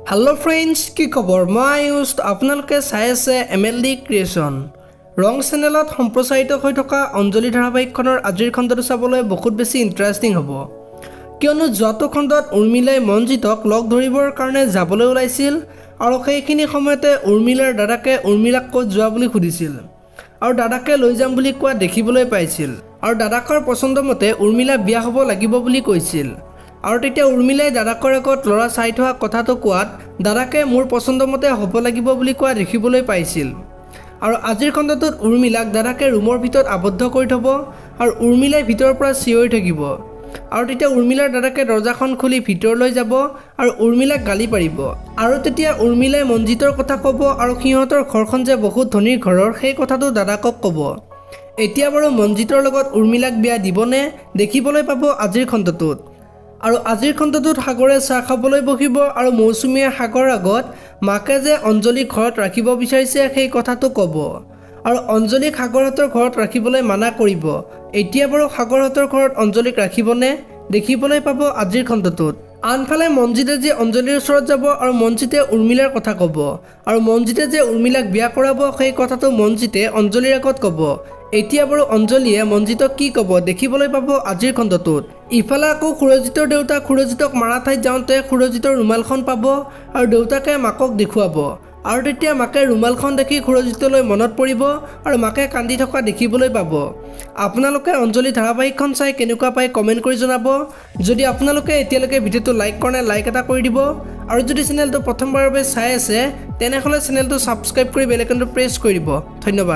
Hello friends की खबर मैं आयुष आपनालोके चाই আছে MLD क्रिएशन रং चेनेলত सम्प्रचारित হৈ থকা অঞ্জলি ধাৰাবাহিকখনৰ আজিৰ খণ্ডটো চাবলৈ বহুত বেছি ইন্টাৰেষ্টিং হ'ব কিয়নো যত খণ্ডত উৰ্মিলাই মনজিতক লগ ধৰিবৰ কাৰণে যাবলৈ ওলাইছিল আৰু সেইখিনি সময়তে উৰ্মিলাৰ দাদাকে উৰ্মিলাক ক'ত যোৱা বুলি সুধিছিল আৰু দাদাকে লৈ যাম বুলি কোৱা দেখিবলৈ পাইছিল আৰু দাদাকৰ পছন্দ মতে উৰ্মিলা বিয়া হ'ব লাগিব বুলি কৈছিল আৰু তেতিয়া উৰ্মিলাই দাদাকৰ আগত লৰা চাই থকা কথাটো কোৱাত দাদাকে মোৰ পছন্দ মতে হ'ব লাগিব বুলি কোৱা দেখিবলৈ পাইছিল আৰু আজিৰ খণ্ডটোত উৰ্মিলাক দাদাকে ৰুমৰ ভিতৰত আবদ্ধ কৰি থব আৰু উৰ্মিলাই ভিতৰৰ পৰা চিঞৰি থাকিব আৰু তেতিয়া উৰ্মিলাৰ দাদাকে দৰজাখন খুলি ভিতৰলৈ যাব আৰু উৰ্মিলাক গালি পাৰিব আৰু তেতিয়া উৰ্মিলাই মনজিতৰ কথা ক'ব আৰু সিহঁতৰ ঘৰখন যে বহুত ধনীৰ ঘৰৰ সেই কথাটো দাদাকক ক'ব এতিয়া বাৰু মনজিতৰ লগত উৰ্মিলাক বিয়া দিবনে দেখিবলৈ পাব আজিৰ খণ্ডটোত আৰু আজিৰ খণ্ডটোত সাগৰে চাহ খাবলৈ বহিব আৰু মৌচুমীয়ে সাগৰৰ আগত মাকে যে অঞ্জলি ঘৰত ৰাখিব বিচাৰিছে সেই কথাটো ক'ব আৰু অঞ্জলি সাগৰহঁতৰ ঘৰত ৰাখিবলৈ মানা কৰিব এতিয়া বাৰু সাগৰহঁতৰ ঘৰত অঞ্জলিক ৰাখিবনে দেখিবলৈ পাব আজিৰ খণ্ডটোত আনফালে মনজিতে যে অঞ্জলিৰ ওচৰত যাব আৰু মনজিতে উৰ্মিলাৰ কথা ক'ব আৰু মনজিতে যে উৰ্মিলাক বিয়া কৰাব সেই কথাটো মনজিতে অঞ্জলিৰ আগত ক'ব এতিয়া বাৰু অঞ্জলিয়ে মনজিতক কি ক'ব দেখিবলৈ পাব আজিৰ খণ্ডটোত ইফালে আকৌ সুৰজিতৰ দেউতাক সুৰজিতক মাৰা ঠাইত যাওঁতে সুৰজিতৰ ৰুমালখন পাব আৰু দেউতাকে মাকক দেখুৱাব আৰু তেতিয়া মাকে ৰুমালখন দেখি সুৰজিতলৈ মনত পৰিব আৰু মাকে কান্দি থকা দেখিবলৈ পাব আপোনালোকে অঞ্জলি ধাৰাবাহিকখন চাই কেনেকুৱা পায় কমেণ্ট কৰি জনাব যদি আপোনালোকে এতিয়ালৈকে ভিডিঅ'টো লাইক কৰা নাই লাইক এটা কৰি দিব আৰু যদি চেনেলটো প্ৰথমবাৰৰ বাবে চাই আছে তেনেহ'লে চেনেলটো ছাবস্ক্ৰাইব কৰি বেল আইকনটো প্ৰেছ কৰি দিব ধন্যবাদ।